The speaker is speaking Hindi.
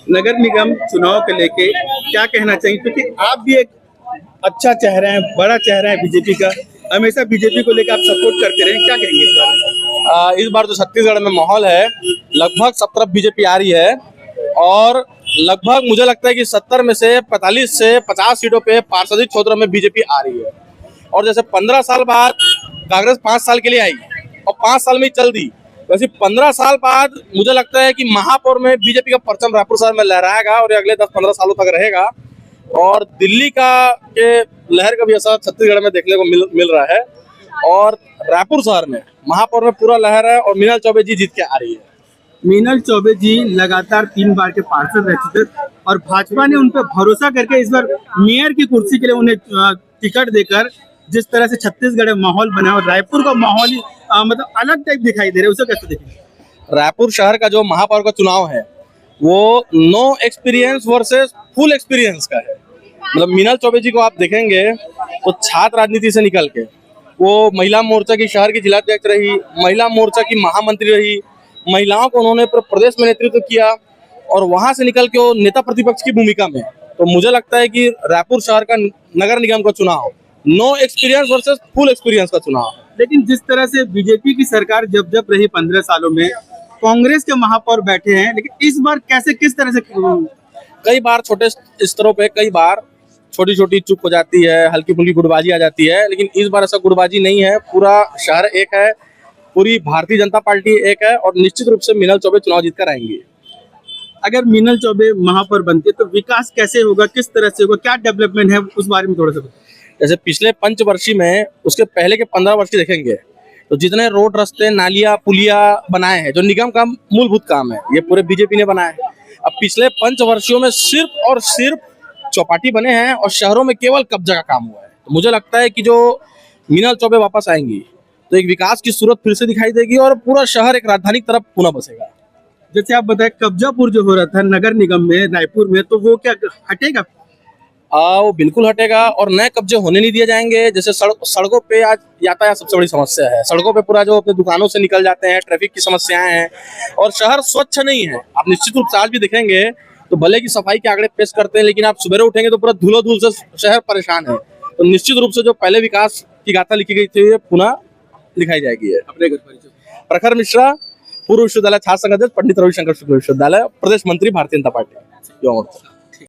नगर निगम चुनाव को लेके क्या कहना चाहिए, क्योंकि आप भी एक अच्छा चेहरा है, बड़ा चेहरा है बीजेपी का, हमेशा बीजेपी को लेकर आप सपोर्ट करते रहे, क्या कहेंगे इस बारे में? इस बार जो छत्तीसगढ़ में माहौल है, लगभग सब तरफ बीजेपी आ रही है और लगभग मुझे लगता है कि 70 में से 45 से 50 सीटों पे पार्षदिक क्षेत्रों में बीजेपी आ रही है। और जैसे 15 साल बाद कांग्रेस 5 साल के लिए आई और 5 साल में ही चल दी, वैसे 15 साल बाद मुझे लगता है कि महापौर में बीजेपी का परचम रायपुर शहर में लहराएगा और ये अगले 10-15 सालों तक रहेगा। और दिल्ली का के लहर का भी असर छत्तीसगढ़ में देखने को मिल रहा है और रायपुर शहर में महापौर में पूरा लहर है और मीनल चौबे जी जीत के आ रही है। मीनल चौबे जी लगातार 3 बार के पार्षद रह चुके और भाजपा ने उन पर भरोसा करके इस बार मेयर की कुर्सी के लिए उन्हें टिकट देकर जिस तरह से छत्तीसगढ़ में माहौल बना और रायपुर का माहौल ही मतलब अलग टाइप दिखाई दे रहा है, उसे कैसे देखेंगे? रायपुर शहर का जो महापौर का चुनाव है वो no experience versus full experience का है। मतलब मीनल चौबे जी को आप देखेंगे तो छात्र राजनीति से निकल के वो महिला मोर्चा की शहर की जिलाध्यक्ष रही, महिला मोर्चा की महामंत्री रही, महिलाओं को उन्होंने प्रदेश में नेतृत्व किया और वहां से निकल के वो नेता प्रतिपक्ष की भूमिका में। तो मुझे लगता है कि रायपुर शहर का नगर निगम का चुनाव no experience versus full experience का चुनाव। लेकिन जिस तरह से बीजेपी की सरकार जब रही 15 सालों में, कांग्रेस के महापौर बैठे हैं, लेकिन इस बार कैसे किस तरह से कई बार छोटे स्तरों पे कई बार छोटी छोटी चूक हो जाती है, हल्की फुल्की गुटबाजी आ जाती है, लेकिन इस बार ऐसा गुटबाजी नहीं है। पूरा शहर एक है, पूरी भारतीय जनता पार्टी एक है और निश्चित रूप से मीनल चौबे चुनाव जीत कर आएंगे। अगर मीनल चौबे महापौर बनते तो विकास कैसे होगा, किस तरह से होगा, क्या डेवलपमेंट है, उस बारे में थोड़ा सा बताइए। जैसे पिछले पंचवर्षीय में उसके पहले के 15 वर्ष की देखेंगे तो जितने रोड, रास्ते, नालियां, पुलिया बनाए हैं, जो निगम का मूलभूत काम है, ये पूरे बीजेपी ने बनाए हैं। अब पिछले पंचवर्षीयों में सिर्फ और सिर्फ चौपाटी बने हैं और शहरों में केवल कब्जा का काम हुआ है। तो मुझे लगता है कि जो मीनल चौबे वापस आएंगी तो एक विकास की सूरत फिर से दिखाई देगी और पूरा शहर एक राजधानी की तरफ पुनः बसेगा। जैसे आप बताए कब्जापुर जो हो रहा था नगर निगम में रायपुर में, तो वो क्या हटेगा? वो बिल्कुल हटेगा और नए कब्जे होने नहीं दिए जाएंगे। जैसे सड़कों पे आज यातायात सबसे बड़ी समस्या है। सड़कों पे पूरा जो अपने दुकानों से निकल जाते हैं, ट्रैफिक की समस्याएं हैं और शहर स्वच्छ नहीं है। आप निश्चित रूप से आज भी देखेंगे तो भले की सफाई के आंकड़े पेश करते हैं, लेकिन आप सुबह उठेंगे तो पूरा धूलो धूल से शहर परेशान है। तो निश्चित रूप से जो पहले विकास की गाथा लिखी गई थी पुनः लिखाई जाएगी। अपने घर पर प्रखर मिश्रा, पूर्व विश्वविद्यालय छात्र संघ अध्यक्ष, पंडित रविशंकर शुक्ल विश्वविद्यालय, प्रदेश मंत्री, भारतीय जनता पार्टी।